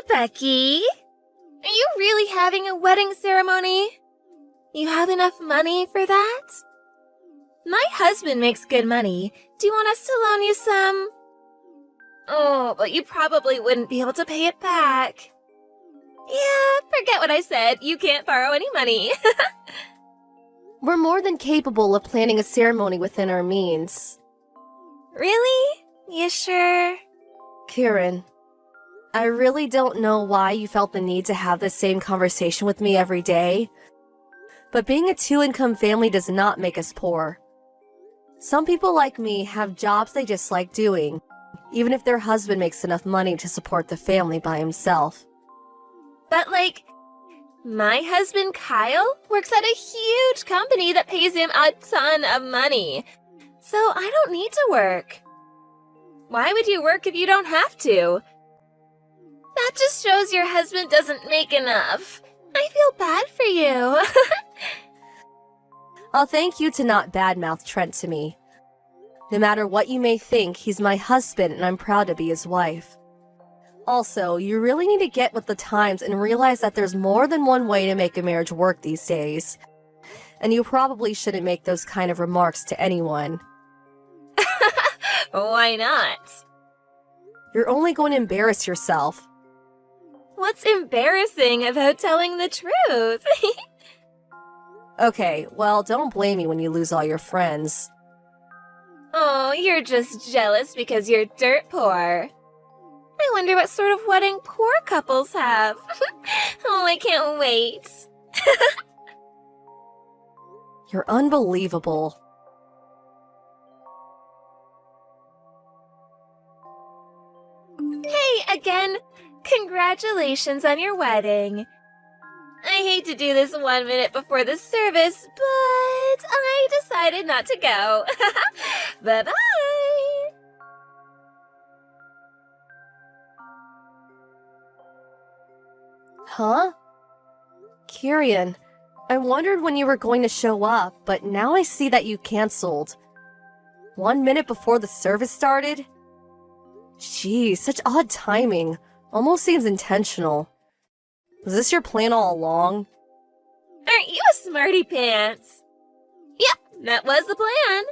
Becky! Are you really having a wedding ceremony? You have enough money for that? My husband makes good money. Do you want us to loan you some? Oh, but you probably wouldn't be able to pay it back. Yeah, forget what I said. You can't borrow any money. We're more than capable of planning a ceremony within our means. Really? You sure? Kieran, I really don't know why you felt the need to have the same conversation with me every day, but being a two-income family does not make us poor. Some people like me have jobs they just like doing, even if their husband makes enough money to support the family by himself. But my husband Kyle works at a huge company that pays him a ton of money, so I don't need to work. Why would you work if you don't have to? That just shows your husband doesn't make enough. I feel bad for you. I'll thank you to not badmouth Trent to me. No matter what you may think, he's my husband and I'm proud to be his wife. Also, you really need to get with the times and realize that there's more than one way to make a marriage work these days. And you probably shouldn't make those kind of remarks to anyone. Why not? You're only going to embarrass yourself. What's embarrassing about telling the truth? Okay, well, don't blame me when you lose all your friends. Oh, you're just jealous because you're dirt poor. I wonder what sort of wedding poor couples have. Oh, I can't wait. You're unbelievable. Hey, again, congratulations on your wedding. I hate to do this 1 minute before the service, but I decided not to go. Bye-bye. Huh? Kieran, I wondered when you were going to show up, but now I see that you canceled. 1 minute before the service started? Geez, such odd timing. Almost seems intentional. Was this your plan all along? Aren't you a smarty pants? Yep, that was the plan.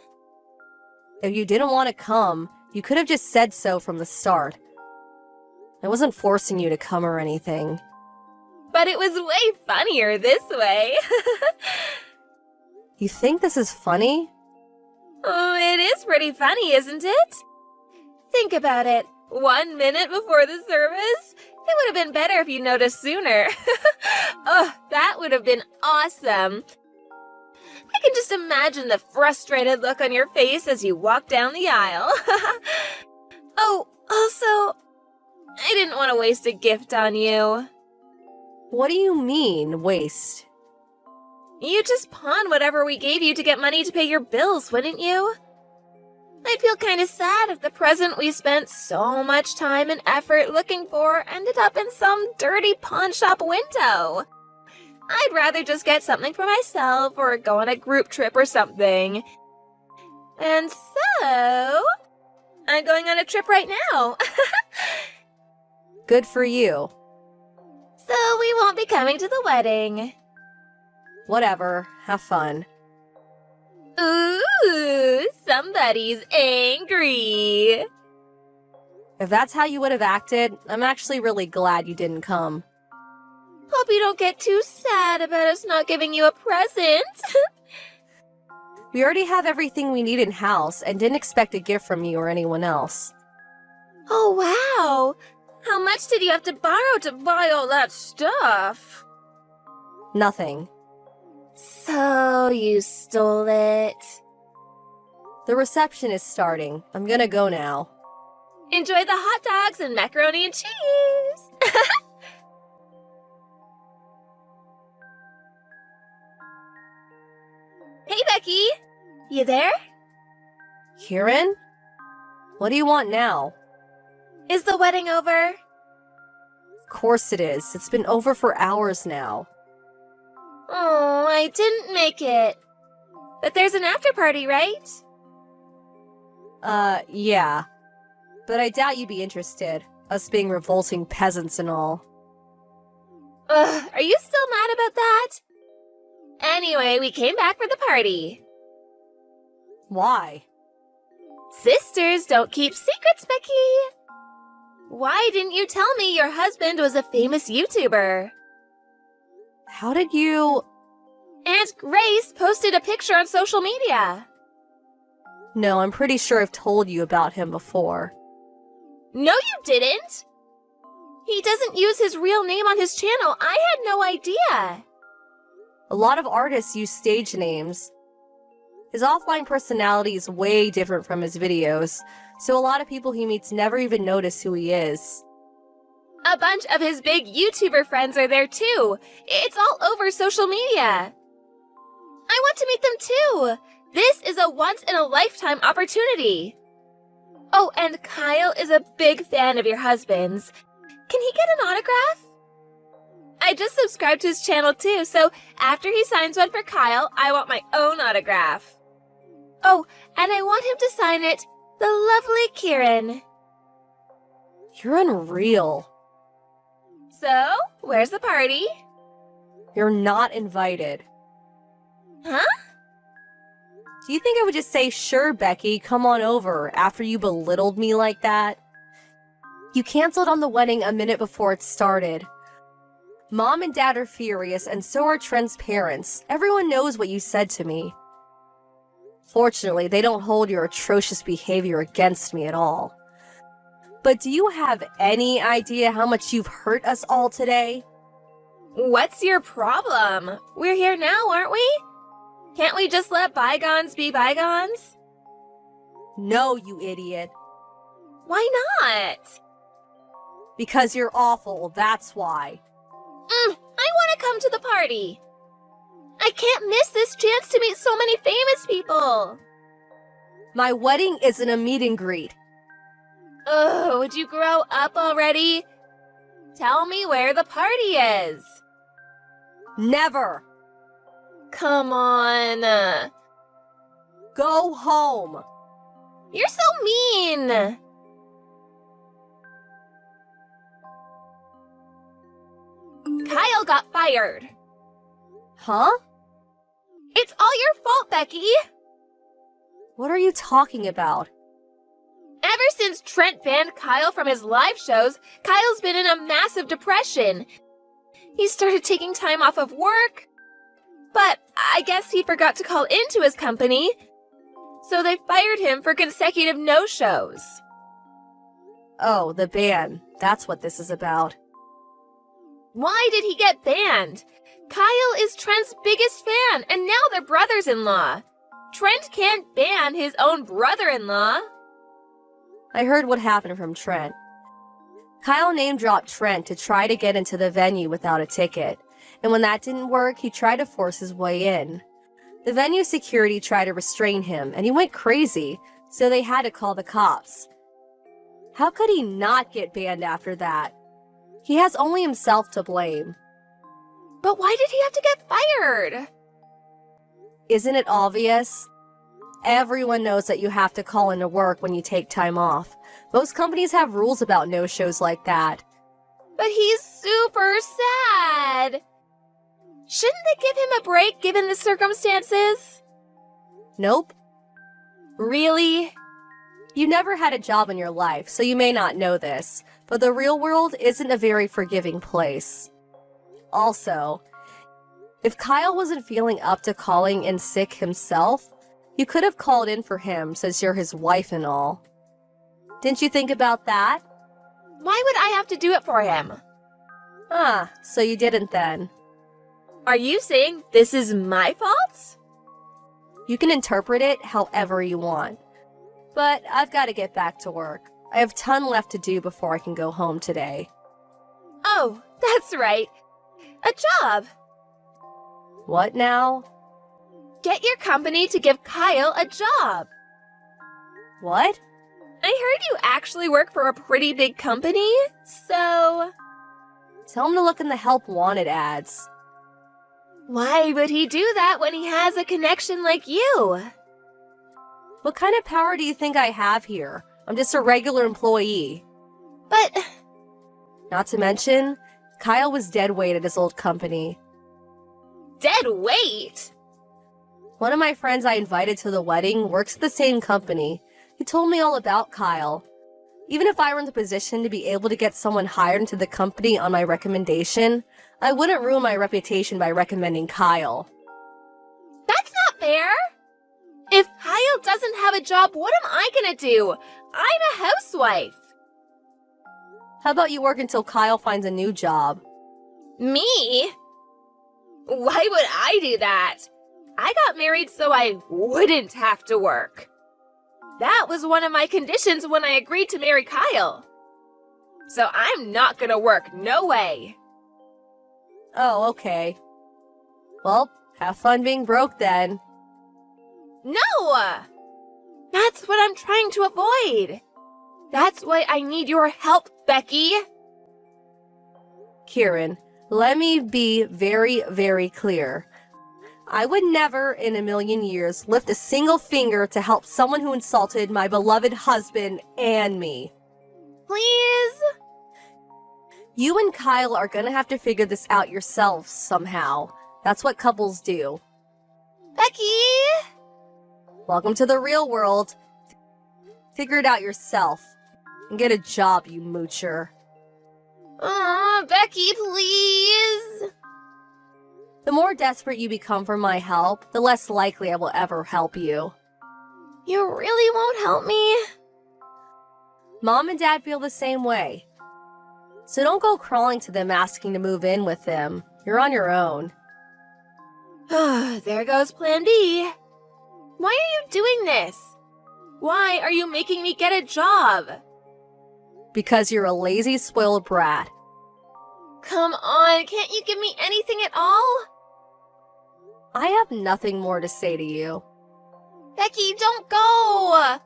If you didn't want to come, you could have just said so from the start. I wasn't forcing you to come or anything. But it was way funnier this way. You think this is funny? Oh, it is pretty funny, isn't it? Think about it. 1 minute before the service? It would have been better if you noticed sooner. Oh, that would have been awesome. I can just imagine the frustrated look on your face as you walk down the aisle. Oh, also, I didn't want to waste a gift on you. What do you mean, waste? You just pawn whatever we gave you to get money to pay your bills, wouldn't you? I'd feel kind of sad if the present we spent so much time and effort looking for ended up in some dirty pawn shop window. I'd rather just get something for myself or go on a group trip or something. And so, I'm going on a trip right now. Good for you. So we won't be coming to the wedding. Whatever, have fun. Ooh, somebody's angry. If that's how you would have acted, I'm actually really glad you didn't come. Hope you don't get too sad about us not giving you a present. We already have everything we need in-house and didn't expect a gift from you or anyone else. Oh, wow. How much did you have to borrow to buy all that stuff? Nothing. So you stole it. The reception is starting. I'm gonna go now. Enjoy the hot dogs and macaroni and cheese. Hey, Becky. You there? Kieran? What do you want now? Is the wedding over? Of course it is. It's been over for hours now. Oh, I didn't make it. But there's an after party, right? Yeah. But I doubt you'd be interested. us being revolting peasants and all. Ugh, are you still mad about that? Anyway, we came back for the party. Why? Sisters don't keep secrets, Becky. Why didn't you tell me your husband was a famous YouTuber? How did you... Aunt Grace posted a picture on social media. No, I'm pretty sure I've told you about him before. No, you didn't. He doesn't use his real name on his channel. I had no idea. A lot of artists use stage names. His offline personality is way different from his videos, so a lot of people he meets never even notice who he is. A bunch of his big YouTuber friends are there too. It's all over social media. I want to meet them too. This is a once-in-a-lifetime opportunity. Oh, and Kyle is a big fan of your husband's. Can he get an autograph? I just subscribed to his channel too, so after he signs one for Kyle, I want my own autograph. Oh, and I want him to sign it, the lovely Kieran. You're unreal. So, where's the party? You're not invited. Huh? Do you think I would just say, sure, Becky, come on over, after you belittled me like that? You canceled on the wedding a minute before it started. Mom and Dad are furious, and so are Trent's parents. Everyone knows what you said to me. Fortunately, they don't hold your atrocious behavior against me at all. But do you have any idea how much you've hurt us all today? What's your problem? We're here now, aren't we? Can't we just let bygones be bygones? No, you idiot. Why not? Because you're awful, that's why. I want to come to the party. I can't miss this chance to meet so many famous people. My wedding isn't a meet and greet. Oh, would you grow up already? Tell me where the party is. Never. Come on. Go home. You're so mean. Kyle got fired. Huh? It's all your fault, Becky. What are you talking about? Ever since Trent banned Kyle from his live shows, Kyle's been in a massive depression. He started taking time off of work, but I guess he forgot to call into his company, so they fired him for consecutive no-shows. Oh, the ban. That's what this is about. Why did he get banned? Kyle is Trent's biggest fan, and now they're brothers-in-law. Trent can't ban his own brother-in-law. I heard what happened from Trent. Kyle name-dropped Trent to try to get into the venue without a ticket, and when that didn't work, he tried to force his way in. The venue security tried to restrain him, and he went crazy, so they had to call the cops. How could he not get banned after that? He has only himself to blame. But why did he have to get fired? Isn't it obvious? Everyone knows that you have to call into work when you take time off. Most companies have rules about no-shows like that. But he's super sad. Shouldn't they give him a break given the circumstances? Nope. Really? You never had a job in your life, so you may not know this, but the real world isn't a very forgiving place. Also, if Kyle wasn't feeling up to calling in sick himself, you could have called in for him since you're his wife and all. Didn't you think about that? Why would I have to do it for him? Ah, so you didn't then. Are you saying this is my fault? You can interpret it however you want. But I've got to get back to work. I have a ton left to do before I can go home today. Oh, that's right. A job. What now? Get your company to give Kyle a job. What? I heard you actually work for a pretty big company, so... Tell him to look in the help wanted ads. Why would he do that when he has a connection like you? What kind of power do you think I have here? I'm just a regular employee. But Not to mention, Kyle was dead weight at his old company. Dead weight? One of my friends I invited to the wedding works at the same company. He told me all about Kyle. Even if I were in the position to be able to get someone hired into the company on my recommendation, I wouldn't ruin my reputation by recommending Kyle. That's not fair! If Kyle doesn't have a job, what am I gonna do? I'm a housewife! How about you work until Kyle finds a new job? Me? Why would I do that? I got married so I wouldn't have to work. That was one of my conditions when I agreed to marry Kyle. So I'm not gonna work, no way. Oh, okay. Well, have fun being broke then. No! That's what I'm trying to avoid. That's why I need your help, Becky. Kieran, let me be very, very clear. I would never in a million years lift a single finger to help someone who insulted my beloved husband and me. Please? You and Kyle are gonna have to figure this out yourselves somehow. That's what couples do. Becky? Welcome to the real world. Figure it out yourself. And get a job, you moocher. Aw, Becky, please. The more desperate you become for my help, the less likely I will ever help you. You really won't help me? Mom and Dad feel the same way. So don't go crawling to them asking to move in with them. You're on your own. There goes Plan B. Why are you doing this? Why are you making me get a job? Because you're a lazy, spoiled brat. Come on, can't you give me anything at all? I have nothing more to say to you. Becky, don't go!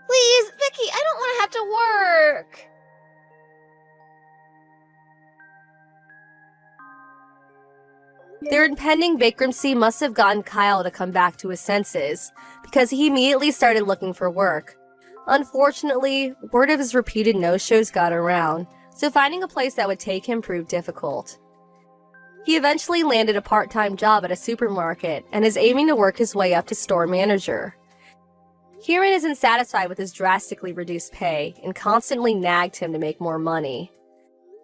Please, Becky, I don't want to have to work. Their impending bankruptcy must have gotten Kyle to come back to his senses, because he immediately started looking for work. Unfortunately, word of his repeated no-shows got around, so finding a place that would take him proved difficult. He eventually landed a part-time job at a supermarket and is aiming to work his way up to store manager. Kieran isn't satisfied with his drastically reduced pay and constantly nagged him to make more money.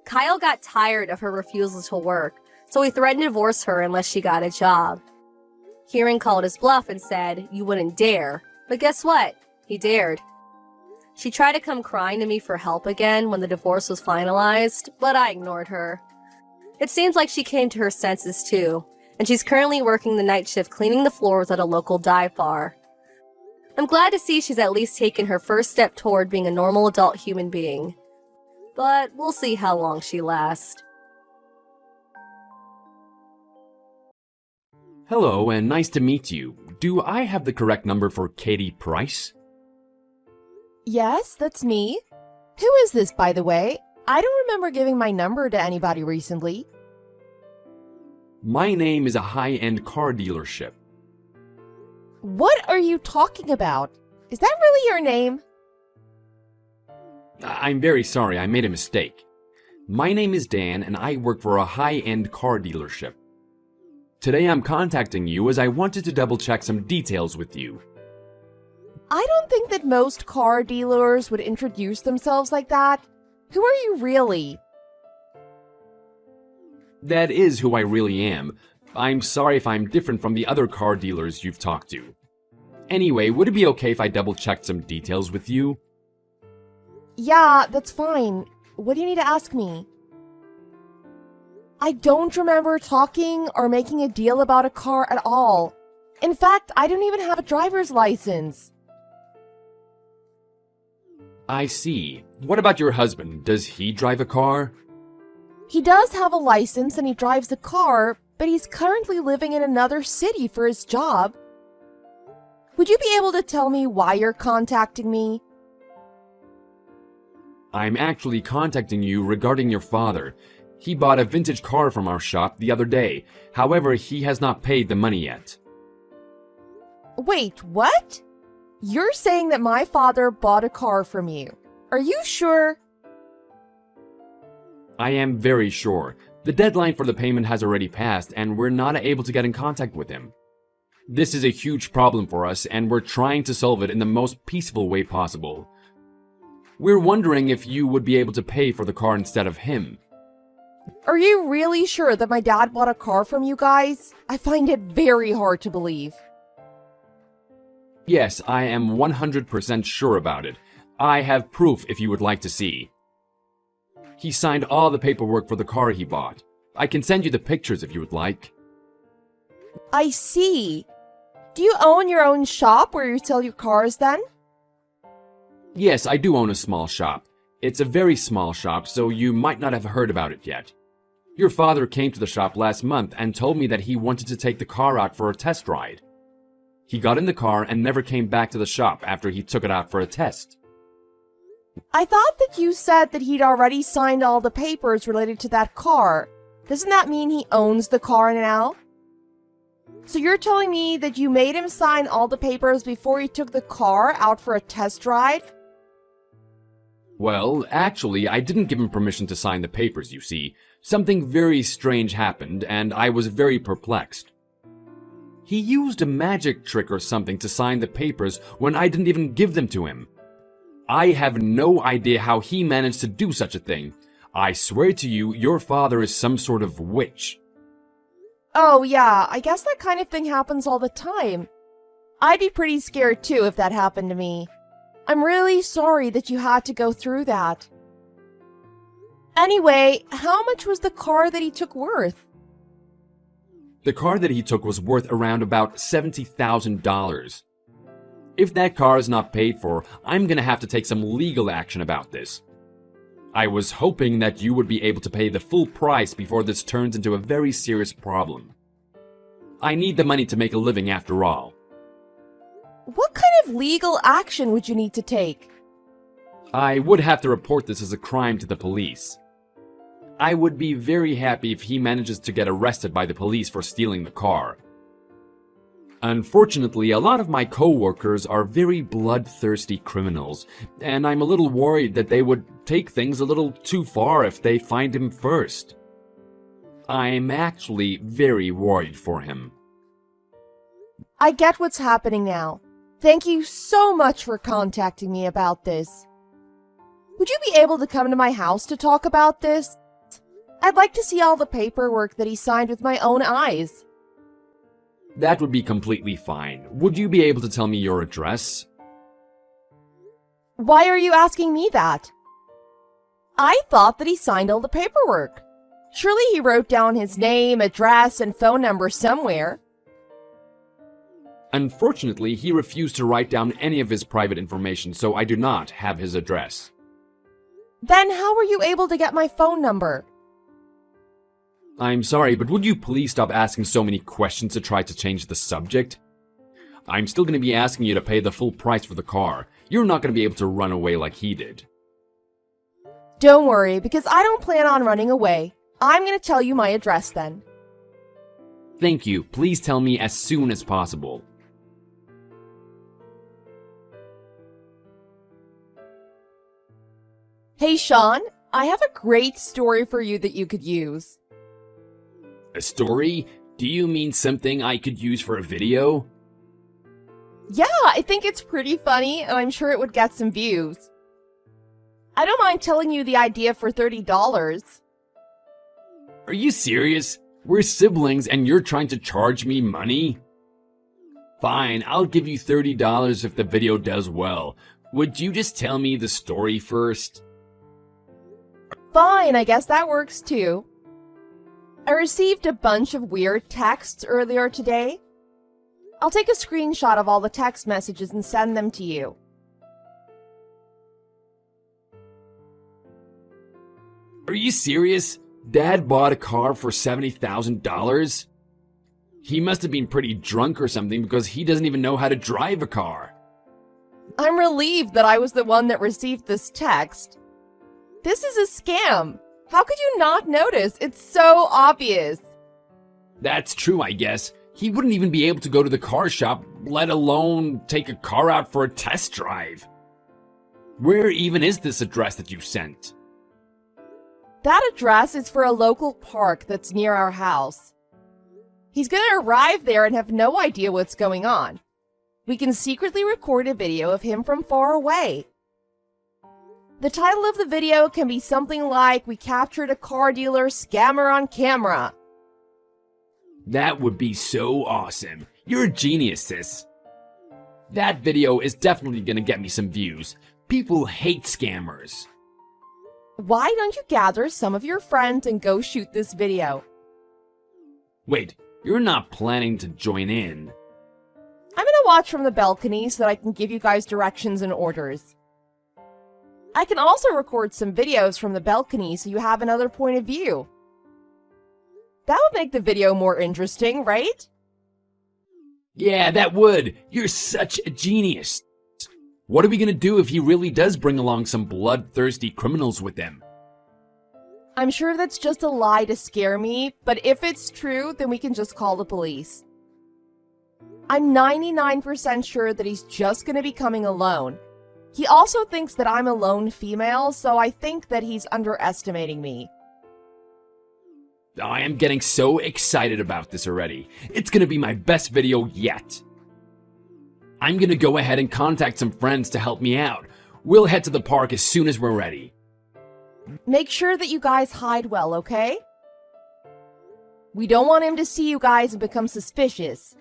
Kyle got tired of her refusal to work, so he threatened to divorce her unless she got a job. Kieran called his bluff and said, "You wouldn't dare." But guess what? He dared. She tried to come crying to me for help again when the divorce was finalized, but I ignored her. It seems like she came to her senses too, and she's currently working the night shift cleaning the floors at a local dive bar. I'm glad to see she's at least taken her first step toward being a normal adult human being. But we'll see how long she lasts. Hello, and nice to meet you. Do I have the correct number for Katie Price? Yes, that's me. Who is this, by the way? I don't remember giving my number to anybody recently. My name is a high-end car dealership. What are you talking about? Is that really your name? I'm very sorry, I made a mistake. My name is Dan, and I work for a high-end car dealership. Today I'm contacting you as I wanted to double-check some details with you. I don't think that most car dealers would introduce themselves like that. Who are you really? That is who I really am. I'm sorry if I'm different from the other car dealers you've talked to. Anyway, would it be okay if I double-checked some details with you? Yeah, that's fine. What do you need to ask me? I don't remember talking or making a deal about a car at all. In fact, I don't even have a driver's license. I see. What about your husband? Does he drive a car? He does have a license and he drives a car, but he's currently living in another city for his job. Would you be able to tell me why you're contacting me? I'm actually contacting you regarding your father. He bought a vintage car from our shop the other day. However, he has not paid the money yet. Wait, what? You're saying that my father bought a car from you. Are you sure? I am very sure. The deadline for the payment has already passed, and we're not able to get in contact with him. This is a huge problem for us, and we're trying to solve it in the most peaceful way possible. We're wondering if you would be able to pay for the car instead of him. Are you really sure that my dad bought a car from you guys? I find it very hard to believe. Yes, I am 100% sure about it. I have proof if you would like to see. He signed all the paperwork for the car he bought. I can send you the pictures if you would like. I see. Do you own your own shop where you sell your cars then? Yes, I do own a small shop. It's a very small shop, so you might not have heard about it yet. Your father came to the shop last month and told me that he wanted to take the car out for a test ride. He got in the car and never came back to the shop after he took it out for a test. I thought that you said that he'd already signed all the papers related to that car. Doesn't that mean he owns the car now? So you're telling me that you made him sign all the papers before he took the car out for a test drive? Well, actually, I didn't give him permission to sign the papers, you see. Something very strange happened, and I was very perplexed. He used a magic trick or something to sign the papers when I didn't even give them to him. I have no idea how he managed to do such a thing. I swear to you, your father is some sort of witch. Oh yeah, I guess that kind of thing happens all the time. I'd be pretty scared too if that happened to me. I'm really sorry that you had to go through that. Anyway, how much was the car that he took worth? The car that he took was worth around about $70,000. If that car is not paid for, I'm gonna have to take some legal action about this. I was hoping that you would be able to pay the full price before this turns into a very serious problem. I need the money to make a living after all. What kind of legal action would you need to take? I would have to report this as a crime to the police. I would be very happy if he manages to get arrested by the police for stealing the car. Unfortunately, a lot of my co-workers are very bloodthirsty criminals, and I'm a little worried that they would take things a little too far if they find him first. I'm actually very worried for him. I get what's happening now. Thank you so much for contacting me about this. Would you be able to come to my house to talk about this? I'd like to see all the paperwork that he signed with my own eyes. That would be completely fine. Would you be able to tell me your address? Why are you asking me that? I thought that he signed all the paperwork. Surely he wrote down his name, address, and phone number somewhere. Unfortunately, he refused to write down any of his private information, so I do not have his address. Then how were you able to get my phone number? I'm sorry, but would you please stop asking so many questions to try to change the subject? I'm still going to be asking you to pay the full price for the car. You're not going to be able to run away like he did. Don't worry, because I don't plan on running away. I'm going to tell you my address then. Thank you. Please tell me as soon as possible. Hey Sean, I have a great story for you that you could use. A story? Do you mean something I could use for a video? Yeah, I think it's pretty funny, and I'm sure it would get some views. I don't mind telling you the idea for $30. Are you serious? We're siblings and you're trying to charge me money? Fine, I'll give you $30 if the video does well. Would you just tell me the story first? Fine, I guess that works too. I received a bunch of weird texts earlier today. I'll take a screenshot of all the text messages and send them to you. Are you serious? Dad bought a car for $70,000? He must have been pretty drunk or something because he doesn't even know how to drive a car. I'm relieved that I was the one that received this text. This is a scam. How could you not notice? It's so obvious. That's true, I guess. He wouldn't even be able to go to the car shop, let alone take a car out for a test drive. Where even is this address that you sent? That address is for a local park that's near our house. He's gonna arrive there and have no idea what's going on. We can secretly record a video of him from far away. The title of the video can be something like, "We captured a car dealer scammer on camera." That would be so awesome. You're a genius, sis. That video is definitely gonna get me some views. People hate scammers. Why don't you gather some of your friends and go shoot this video? Wait, you're not planning to join in? I'm gonna watch from the balcony so that I can give you guys directions and orders. I can also record some videos from the balcony so you have another point of view. That would make the video more interesting, right? Yeah, that would. You're such a genius. What are we gonna do if he really does bring along some bloodthirsty criminals with him? I'm sure that's just a lie to scare me, but if it's true, then we can just call the police. I'm 99% sure that he's just gonna be coming alone. He also thinks that I'm a lone female, so I think that he's underestimating me. I am getting so excited about this already. It's gonna be my best video yet. I'm gonna go ahead and contact some friends to help me out. We'll head to the park as soon as we're ready. Make sure that you guys hide well, okay? We don't want him to see you guys and become suspicious.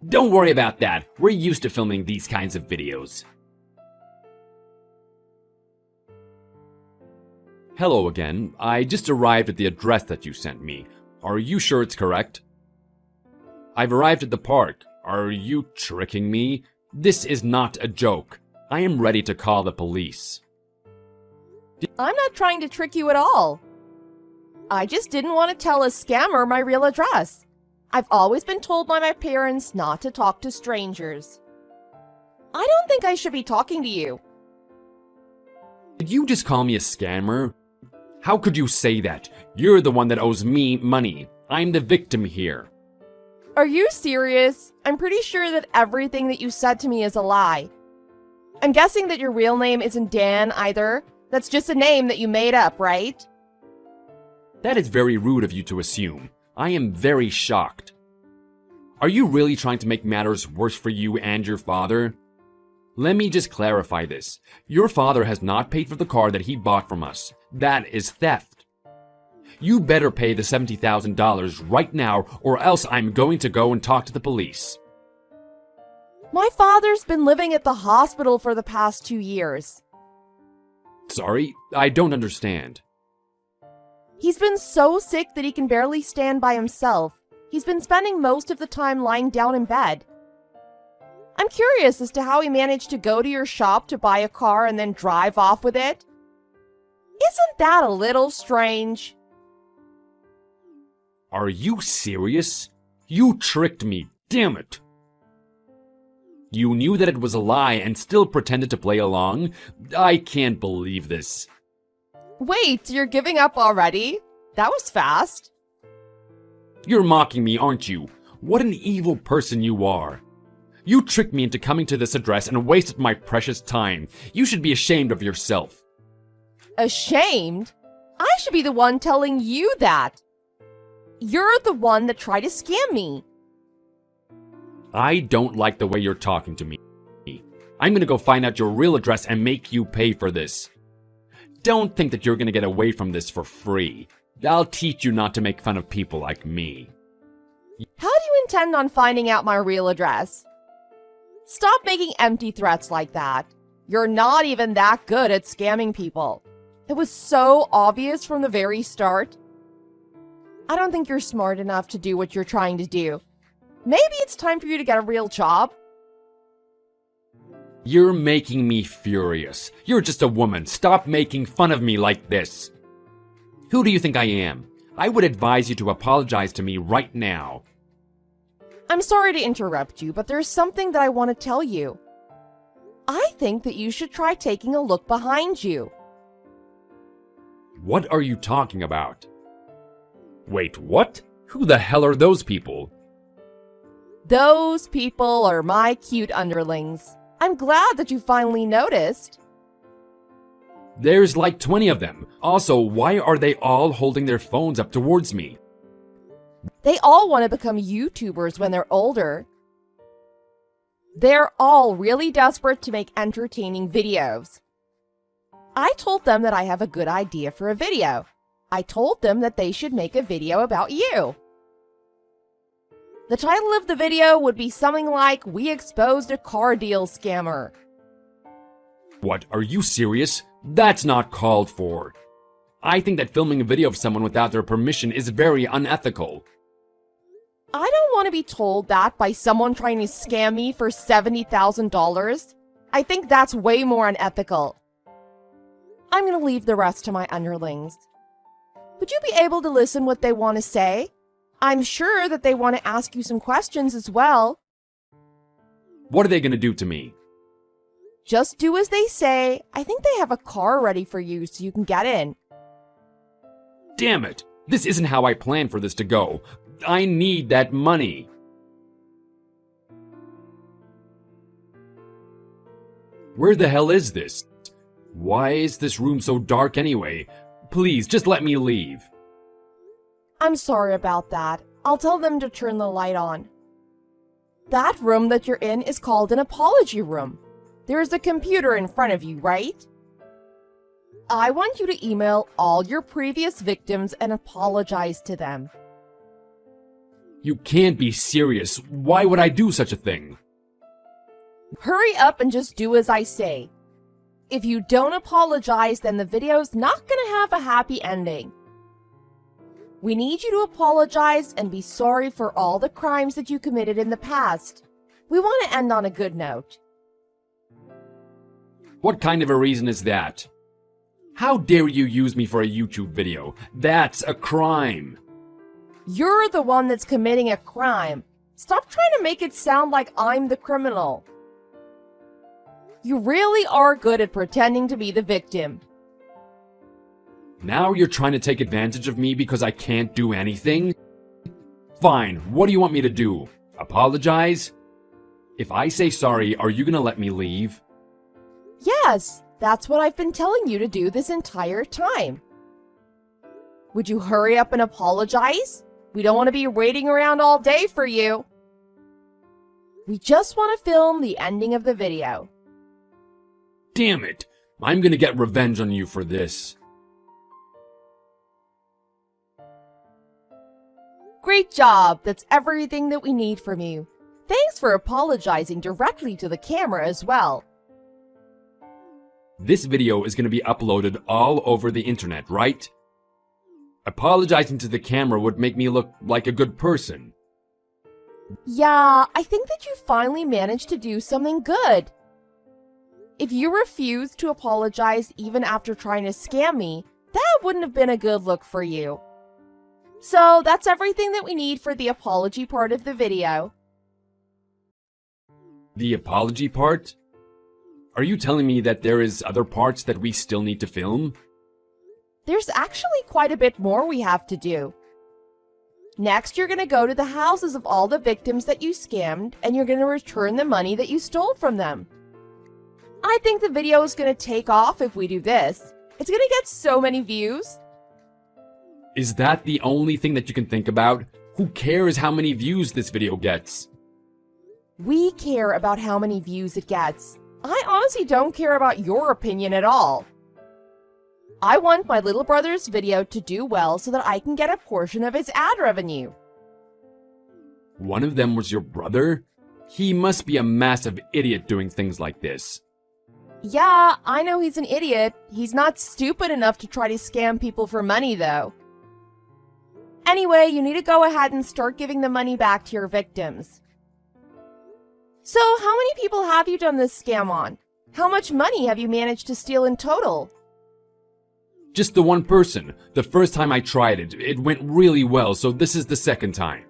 Don't worry about that. We're used to filming these kinds of videos. Hello again. I just arrived at the address that you sent me. Are you sure it's correct? I've arrived at the park. Are you tricking me? This is not a joke. I am ready to call the police. I'm not trying to trick you at all. I just didn't want to tell a scammer my real address. I've always been told by my parents not to talk to strangers. I don't think I should be talking to you. Did you just call me a scammer? How could you say that? You're the one that owes me money. I'm the victim here. Are you serious? I'm pretty sure that everything that you said to me is a lie. I'm guessing that your real name isn't Dan either. That's just a name that you made up, right? That is very rude of you to assume. I am very shocked. Are you really trying to make matters worse for you and your father? Let me just clarify this. Your father has not paid for the car that he bought from us. That is theft. You better pay the $70,000 right now, or else I'm going to go and talk to the police. My father's been living at the hospital for the past 2 years. Sorry, I don't understand. He's been so sick that he can barely stand by himself. He's been spending most of the time lying down in bed. I'm curious as to how he managed to go to your shop to buy a car and then drive off with it. Isn't that a little strange? Are you serious? You tricked me, damn it! You knew that it was a lie and still pretended to play along? I can't believe this. Wait, you're giving up already? That was fast. You're mocking me, aren't you? What an evil person you are. You tricked me into coming to this address and wasted my precious time. You should be ashamed of yourself. Ashamed? I should be the one telling you that. You're the one that tried to scam me. I don't like the way you're talking to me. I'm gonna go find out your real address and make you pay for this. Don't think that you're gonna get away from this for free. I'll teach you not to make fun of people like me. How do you intend on finding out my real address? Stop making empty threats like that. You're not even that good at scamming people. It was so obvious from the very start. I don't think you're smart enough to do what you're trying to do. Maybe it's time for you to get a real job. You're making me furious. You're just a woman. Stop making fun of me like this. Who do you think I am? I would advise you to apologize to me right now. I'm sorry to interrupt you, but there's something that I want to tell you. I think that you should try taking a look behind you. What are you talking about? Wait, what? Who the hell are those people? Those people are my cute underlings. I'm glad that you finally noticed. There's like 20 of them. Also, why are they all holding their phones up towards me? They all want to become YouTubers when they're older. They're all really desperate to make entertaining videos. I told them that I have a good idea for a video. I told them that they should make a video about you. The title of the video would be something like, "We exposed a car deal scammer." What, are you serious? That's not called for. I think that filming a video of someone without their permission is very unethical. I don't want to be told that by someone trying to scam me for $70,000. I think that's way more unethical. I'm going to leave the rest to my underlings. Would you be able to listen what they want to say? I'm sure that they want to ask you some questions as well. What are they gonna do to me? Just do as they say. I think they have a car ready for you so you can get in. Damn it! This isn't how I planned for this to go. I need that money. Where the hell is this? Why is this room so dark anyway? Please, just let me leave. I'm sorry about that. I'll tell them to turn the light on. That room that you're in is called an apology room. There is a computer in front of you, right? I want you to email all your previous victims and apologize to them. You can't be serious. Why would I do such a thing? Hurry up and just do as I say. If you don't apologize, then the video's not gonna have a happy ending. We need you to apologize and be sorry for all the crimes that you committed in the past. We want to end on a good note. What kind of a reason is that? How dare you use me for a YouTube video? That's a crime. You're the one that's committing a crime. Stop trying to make it sound like I'm the criminal. You really are good at pretending to be the victim. Now you're trying to take advantage of me because I can't do anything? Fine, what do you want me to do? Apologize? If I say sorry, are you gonna let me leave? Yes, that's what I've been telling you to do this entire time. Would you hurry up and apologize? We don't want to be waiting around all day for you. We just want to film the ending of the video. Damn it! I'm gonna get revenge on you for this. Great job! That's everything that we need from you. Thanks for apologizing directly to the camera as well. This video is gonna be uploaded all over the internet, right? Apologizing to the camera would make me look like a good person. Yeah, I think that you finally managed to do something good. If you refused to apologize even after trying to scam me, that wouldn't have been a good look for you. So that's everything that we need for the apology part of the video. The apology part? Are you telling me that there is other parts that we still need to film? There's actually quite a bit more we have to do. Next, you're going to go to the houses of all the victims that you scammed, and you're going to return the money that you stole from them. I think the video is going to take off if we do this. It's going to get so many views. Is that the only thing that you can think about? Who cares how many views this video gets? We care about how many views it gets. I honestly don't care about your opinion at all. I want my little brother's video to do well so that I can get a portion of his ad revenue. One of them was your brother? He must be a massive idiot doing things like this. Yeah, I know he's an idiot. He's not stupid enough to try to scam people for money, though. Anyway, you need to go ahead and start giving the money back to your victims. So, how many people have you done this scam on? How much money have you managed to steal in total? Just the one person. The first time I tried it, it went really well, so this is the second time.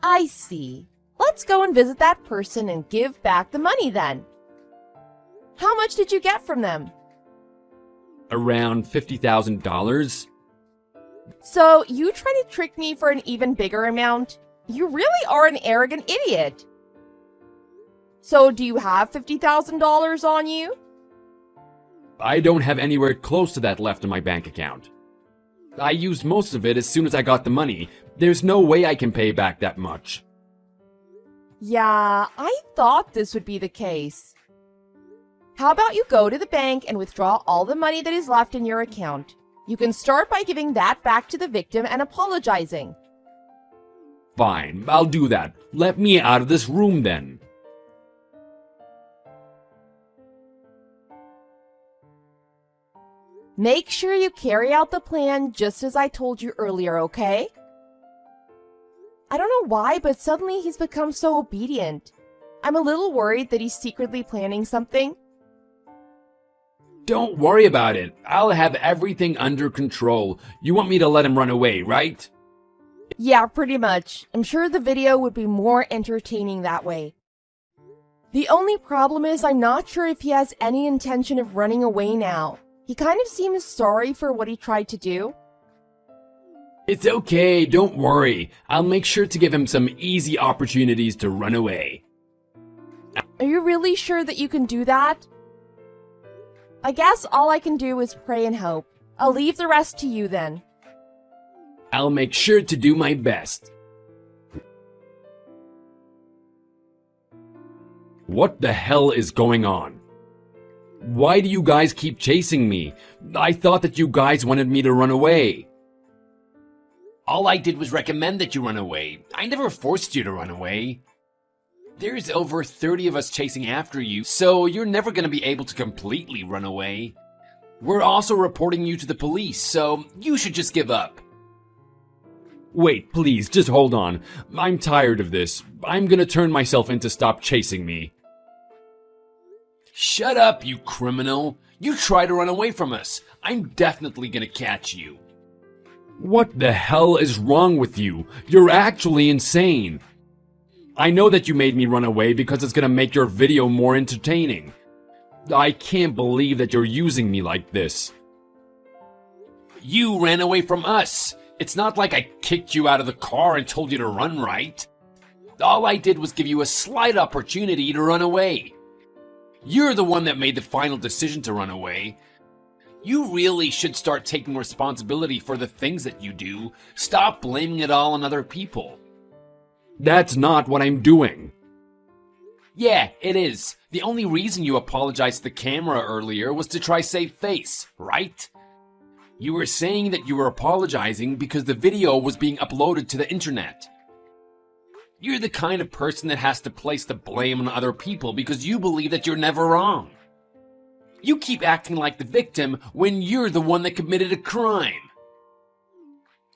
I see. Let's go and visit that person and give back the money then. How much did you get from them? Around $50,000? So, you try to trick me for an even bigger amount? You really are an arrogant idiot. So, do you have $50,000 on you? I don't have anywhere close to that left in my bank account. I used most of it as soon as I got the money. There's no way I can pay back that much. Yeah, I thought this would be the case. How about you go to the bank and withdraw all the money that is left in your account? You can start by giving that back to the victim and apologizing. Fine, I'll do that. Let me out of this room then. Make sure you carry out the plan just as I told you earlier, okay? I don't know why, but suddenly he's become so obedient. I'm a little worried that he's secretly planning something. Don't worry about it. I'll have everything under control. You want me to let him run away, right? Yeah, pretty much. I'm sure the video would be more entertaining that way. The only problem is I'm not sure if he has any intention of running away now. He kind of seems sorry for what he tried to do. It's okay, don't worry. I'll make sure to give him some easy opportunities to run away. Are you really sure that you can do that? I guess all I can do is pray and hope. I'll leave the rest to you then. I'll make sure to do my best. What the hell is going on? Why do you guys keep chasing me? I thought that you guys wanted me to run away. All I did was recommend that you run away. I never forced you to run away. There's over 30 of us chasing after you, so you're never going to be able to completely run away. We're also reporting you to the police, so you should just give up. Wait, please, just hold on. I'm tired of this. I'm gonna turn myself in to stop chasing me. Shut up, you criminal. You try to run away from us. I'm definitely going to catch you. What the hell is wrong with you? You're actually insane. I know that you made me run away because it's gonna make your video more entertaining. I can't believe that you're using me like this. You ran away from us. It's not like I kicked you out of the car and told you to run, right? All I did was give you a slight opportunity to run away. You're the one that made the final decision to run away. You really should start taking responsibility for the things that you do. Stop blaming it all on other people. That's not what I'm doing. Yeah, it is. The only reason you apologized to the camera earlier was to try save face, right? You were saying that you were apologizing because the video was being uploaded to the internet. You're the kind of person that has to place the blame on other people because you believe that you're never wrong. You keep acting like the victim when you're the one that committed a crime.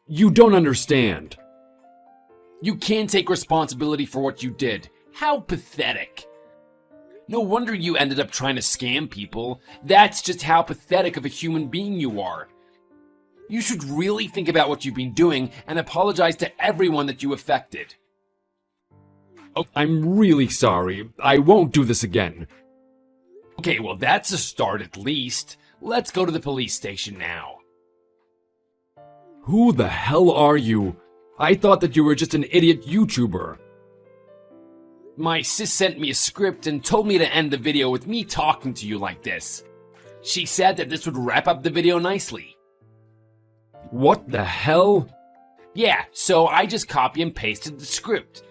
You don't understand. You can't take responsibility for what you did. How pathetic. No wonder you ended up trying to scam people. That's just how pathetic of a human being you are. You should really think about what you've been doing and apologize to everyone that you affected. Oh, I'm really sorry. I won't do this again. Okay, well that's a start at least. Let's go to the police station now. Who the hell are you? I thought that you were just an idiot YouTuber. My sis sent me a script and told me to end the video with me talking to you like this. She said that this would wrap up the video nicely. What the hell? Yeah, so I just copy and pasted the script.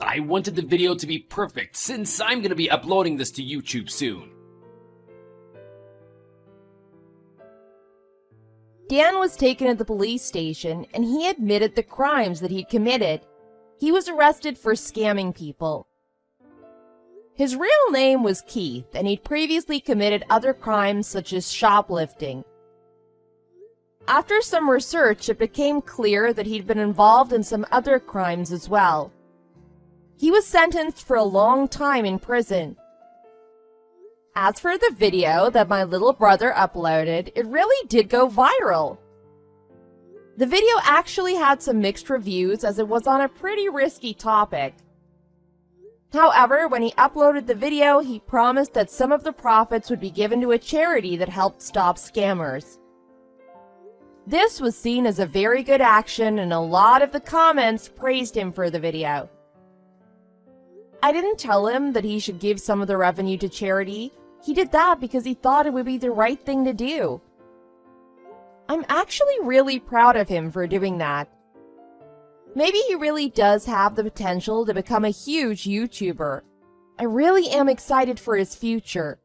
I wanted the video to be perfect since I'm going to be uploading this to YouTube soon. Dan was taken to the police station and he admitted the crimes that he'd committed. He was arrested for scamming people. His real name was Keith, and he'd previously committed other crimes such as shoplifting. After some research, it became clear that he'd been involved in some other crimes as well. He was sentenced for a long time in prison. As for the video that my little brother uploaded, it really did go viral. The video actually had some mixed reviews as it was on a pretty risky topic. However, when he uploaded the video, he promised that some of the profits would be given to a charity that helped stop scammers. This was seen as a very good action, and a lot of the comments praised him for the video. I didn't tell him that he should give some of the revenue to charity. He did that because he thought it would be the right thing to do. I'm actually really proud of him for doing that. Maybe he really does have the potential to become a huge YouTuber. I really am excited for his future.